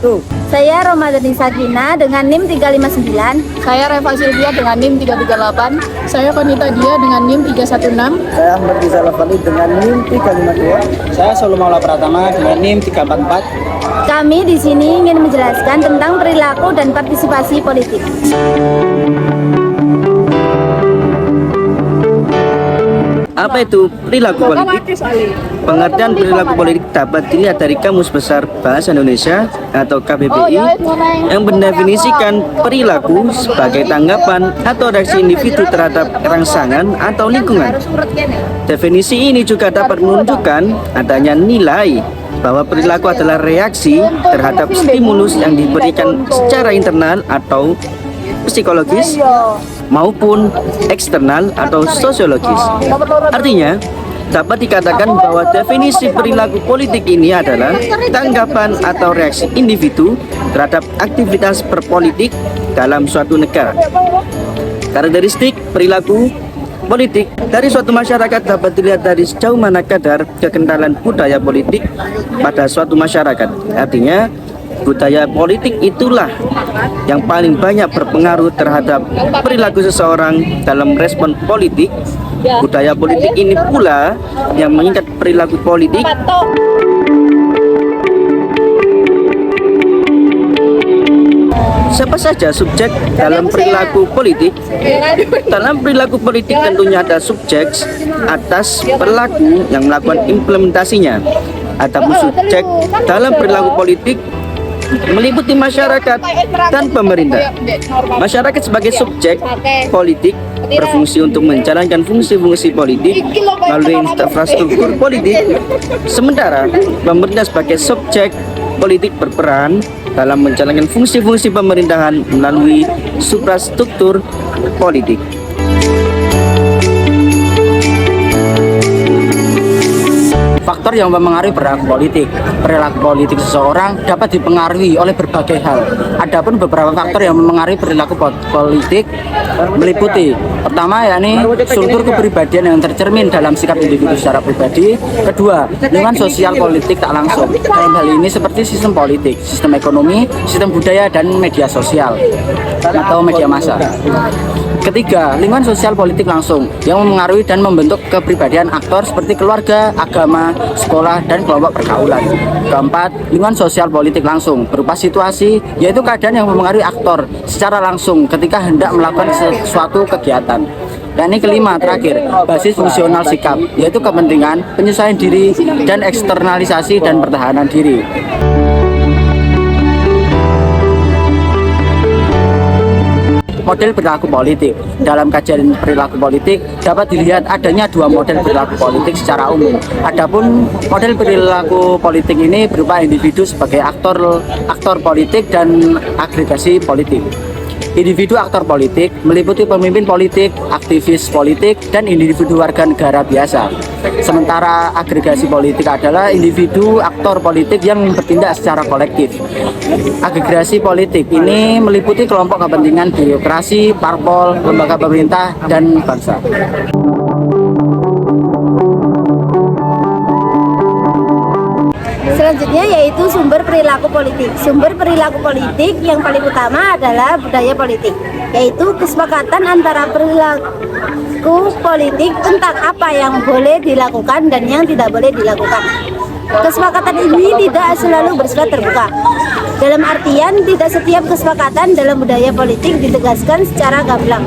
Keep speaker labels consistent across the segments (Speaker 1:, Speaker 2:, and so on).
Speaker 1: 1.
Speaker 2: Saya Romadhani Sakina dengan NIM 359.
Speaker 3: Saya Reva Silvia dengan NIM 338. Saya Konita Dia dengan NIM 316.
Speaker 1: Saya Ahmad Rizal Afandi dengan NIM 352.
Speaker 4: Saya Solo Maula Pratama dengan NIM 344.
Speaker 2: Kami di sini ingin menjelaskan tentang perilaku dan partisipasi politik.
Speaker 5: Apa itu perilaku politik? Pengertian perilaku politik dapat dilihat dari Kamus Besar Bahasa Indonesia atau KBBI yang mendefinisikan perilaku sebagai tanggapan atau reaksi individu terhadap rangsangan atau lingkungan. Definisi ini juga dapat menunjukkan adanya nilai bahwa perilaku adalah reaksi terhadap stimulus yang diberikan secara internal atau psikologis maupun eksternal atau sosiologis. Artinya, dapat dikatakan bahwa definisi perilaku politik ini adalah tanggapan atau reaksi individu terhadap aktivitas berpolitik dalam suatu negara. Karakteristik perilaku politik dari suatu masyarakat dapat dilihat dari sejauh mana kadar kekentalan budaya politik pada suatu masyarakat. Artinya, budaya politik itulah yang paling banyak berpengaruh terhadap perilaku seseorang dalam respon politik. Budaya politik ini pula yang mengikat perilaku politik. Siapa saja subjek dalam perilaku politik? Dalam perilaku politik tentunya ada subjek atas pelaku yang melakukan implementasinya. Adapun subjek dalam perilaku politik meliputi masyarakat dan pemerintah. Masyarakat sebagai subjek politik berfungsi untuk menjalankan fungsi-fungsi politik melalui infrastruktur politik, sementara pemerintah sebagai subjek politik berperan dalam menjalankan fungsi-fungsi pemerintahan melalui suprastruktur politik.
Speaker 4: Faktor yang mempengaruhi perilaku politik seseorang dapat dipengaruhi oleh berbagai hal. Adapun beberapa faktor yang mempengaruhi perilaku politik meliputi: pertama, yakni struktur kepribadian yang tercermin dalam sikap individu secara pribadi. Kedua, lingkungan sosial politik tak langsung. Dalam hal ini seperti sistem politik, sistem ekonomi, sistem budaya, dan media sosial atau media massa. Ketiga, lingkungan sosial politik langsung yang mempengaruhi dan membentuk kepribadian aktor seperti keluarga, agama, sekolah, dan kelompok pergaulan. Keempat, lingkungan sosial politik langsung berupa situasi, yaitu keadaan yang mempengaruhi aktor secara langsung ketika hendak melakukan sesuatu kegiatan. Dan ini kelima, terakhir, basis fungsional sikap, yaitu kepentingan, penyesuaian diri, dan eksternalisasi dan pertahanan diri. Model perilaku politik. Dalam kajian perilaku politik dapat dilihat adanya dua model perilaku politik secara umum. Adapun model perilaku politik ini berupa individu sebagai aktor politik dan agregasi politik. Individu aktor politik meliputi pemimpin politik, aktivis politik, dan individu warga negara biasa. Sementara agregasi politik adalah individu aktor politik yang bertindak secara kolektif. Agregasi politik ini meliputi kelompok kepentingan birokrasi, parpol, lembaga pemerintah, dan bangsa.
Speaker 2: Selanjutnya yaitu sumber perilaku politik. Sumber perilaku politik yang paling utama adalah budaya politik, yaitu kesepakatan antara perilaku politik tentang apa yang boleh dilakukan dan yang tidak boleh dilakukan. Kesepakatan ini tidak selalu bersifat terbuka. Dalam artian, tidak setiap kesepakatan dalam budaya politik ditegaskan secara gamblang.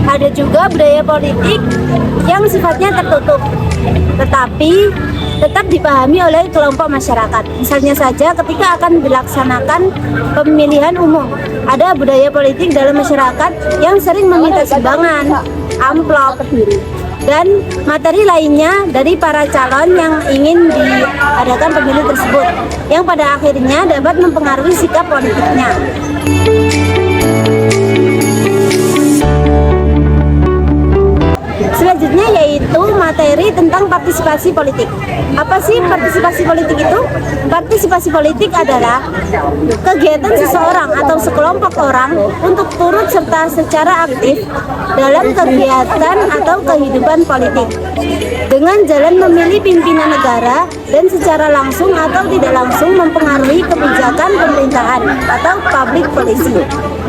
Speaker 2: Ada juga budaya politik yang sifatnya tertutup, tetapi tetap dipahami oleh kelompok masyarakat. Misalnya saja ketika akan dilaksanakan pemilihan umum, ada budaya politik dalam masyarakat yang sering meminta sumbangan, amplop, dan materi lainnya dari para calon yang ingin diadakan pemilu tersebut, yang pada akhirnya dapat mempengaruhi sikap politiknya. Selanjutnya yaitu materi tentang partisipasi politik. Apa sih partisipasi politik itu? Partisipasi politik adalah kegiatan seseorang atau sekelompok orang untuk turut serta secara aktif dalam kegiatan atau kehidupan politik dengan jalan memilih pimpinan negara dan secara langsung atau tidak langsung mempengaruhi kebijakan pemerintahan atau public policy.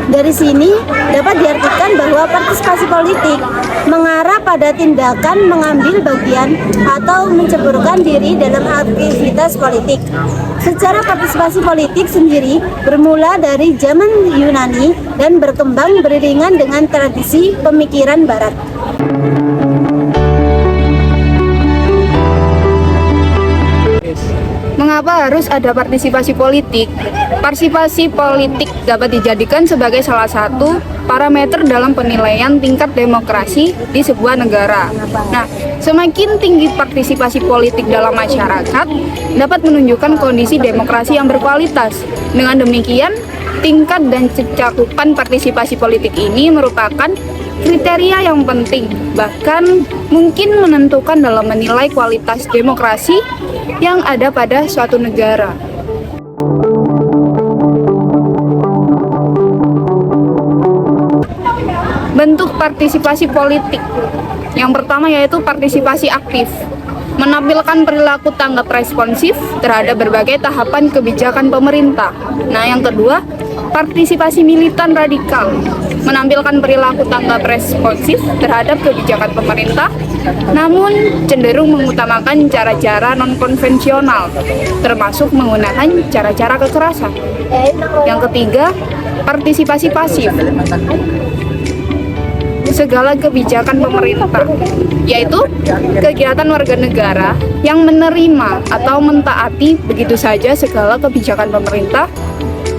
Speaker 2: Dari sini dapat diartikan bahwa partisipasi politik mengarah pada tindakan mengambil bagian atau menceburkan diri dalam aktivitas politik. Secara partisipasi politik sendiri bermula dari zaman Yunani dan berkembang beriringan dengan tradisi pemikiran Barat.
Speaker 3: Mengapa harus ada partisipasi politik? Partisipasi politik dapat dijadikan sebagai salah satu parameter dalam penilaian tingkat demokrasi di sebuah negara. Nah, semakin tinggi partisipasi politik dalam masyarakat dapat menunjukkan kondisi demokrasi yang berkualitas. Dengan demikian, tingkat dan cakupan partisipasi politik ini merupakan kriteria yang penting, bahkan mungkin menentukan dalam menilai kualitas demokrasi yang ada pada suatu negara. Bentuk partisipasi politik yang pertama yaitu partisipasi aktif, menampilkan perilaku tanggap responsif terhadap berbagai tahapan kebijakan pemerintah. Nah, yang kedua, partisipasi militan radikal, menampilkan perilaku tanggap responsif terhadap kebijakan pemerintah, namun cenderung mengutamakan cara-cara non-konvensional, termasuk menggunakan cara-cara kekerasan. Yang ketiga, partisipasi pasif, segala kebijakan pemerintah, yaitu kegiatan warga negara yang menerima atau mentaati begitu saja segala kebijakan pemerintah.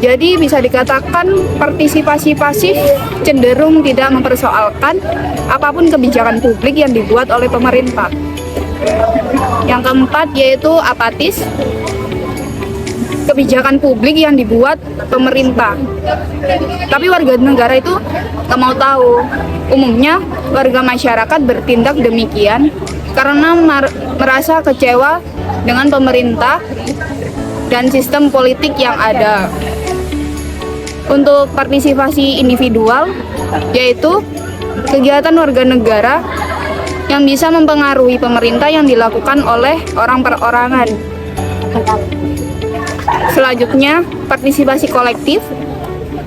Speaker 3: Jadi bisa dikatakan partisipasi pasif cenderung tidak mempersoalkan apapun kebijakan publik yang dibuat oleh pemerintah. Yang keempat yaitu apatis, kebijakan publik yang dibuat pemerintah, tapi warga negara itu nggak mau tahu. Umumnya warga masyarakat bertindak demikian karena merasa kecewa dengan pemerintah dan sistem politik yang ada. Untuk partisipasi individual, yaitu kegiatan warga negara yang bisa mempengaruhi pemerintah yang dilakukan oleh orang perorangan. Selanjutnya, partisipasi kolektif,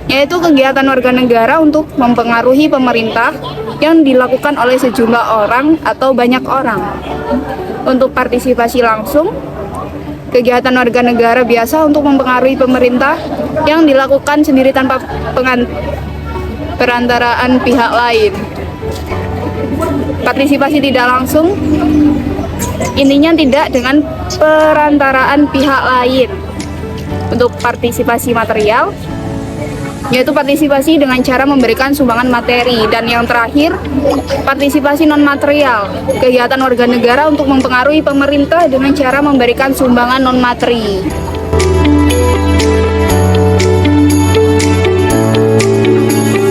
Speaker 3: yaitu kegiatan warga negara untuk mempengaruhi pemerintah yang dilakukan oleh sejumlah orang atau banyak orang. Untuk partisipasi langsung, kegiatan warga negara biasa untuk mempengaruhi pemerintah yang dilakukan sendiri tanpa perantaraan pihak lain. Partisipasi tidak langsung, intinya tidak dengan perantaraan pihak lain. Untuk partisipasi material, yaitu partisipasi dengan cara memberikan sumbangan materi. Dan yang terakhir, partisipasi non-material, kegiatan warga negara untuk mempengaruhi pemerintah dengan cara memberikan sumbangan non-materi.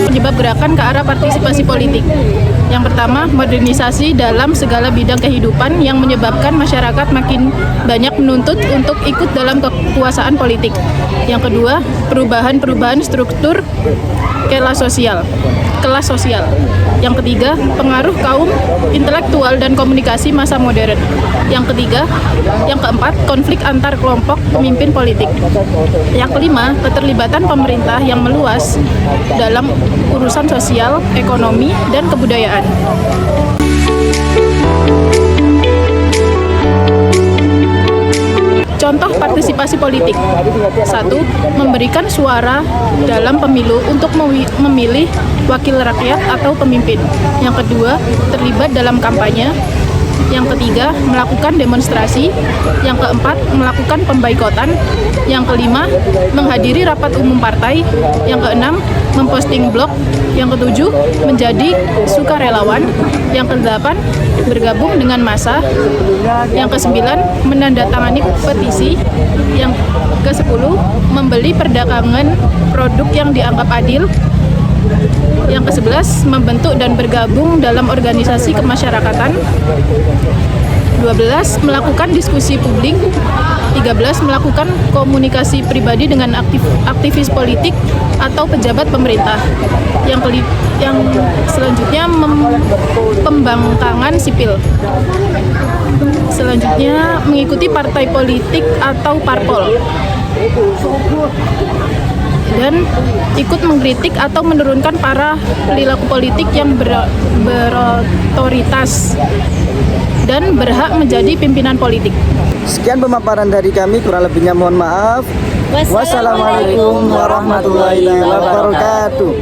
Speaker 6: Penyebab gerakan ke arah partisipasi politik. Yang pertama, modernisasi dalam segala bidang kehidupan yang menyebabkan masyarakat makin banyak menuntut untuk ikut dalam kekuasaan politik. Yang kedua, perubahan struktur kelas sosial. Yang ketiga, pengaruh kaum intelektual dan komunikasi masa modern. Yang keempat, konflik antar kelompok pemimpin politik. Yang kelima, keterlibatan pemerintah yang meluas dalam urusan sosial, ekonomi, dan kebudayaan. Contoh partisipasi politik. 1. Memberikan suara dalam pemilu untuk memilih wakil rakyat atau pemimpin. Yang kedua, terlibat dalam kampanye. Yang ketiga, melakukan demonstrasi. Yang keempat, melakukan pemboikotan. Yang kelima, menghadiri rapat umum partai. Yang keenam, memposting blog. Yang ketujuh, menjadi sukarelawan. Yang kedelapan, bergabung dengan massa. Yang kesembilan, menandatangani petisi. Yang kesepuluh, membeli perdagangan produk yang dianggap adil. Yang ke-11, membentuk dan bergabung dalam organisasi kemasyarakatan. 12. Melakukan diskusi publik. 13. Melakukan komunikasi pribadi dengan aktivis politik atau pejabat pemerintah. Yang selanjutnya pembangkangan sipil. Selanjutnya mengikuti partai politik atau parpol. Dan ikut mengkritik atau menurunkan para perilaku politik yang berotoritas dan berhak menjadi pimpinan politik.
Speaker 1: Sekian pemaparan dari kami, kurang lebihnya mohon maaf. Wassalamualaikum warahmatullahi wabarakatuh.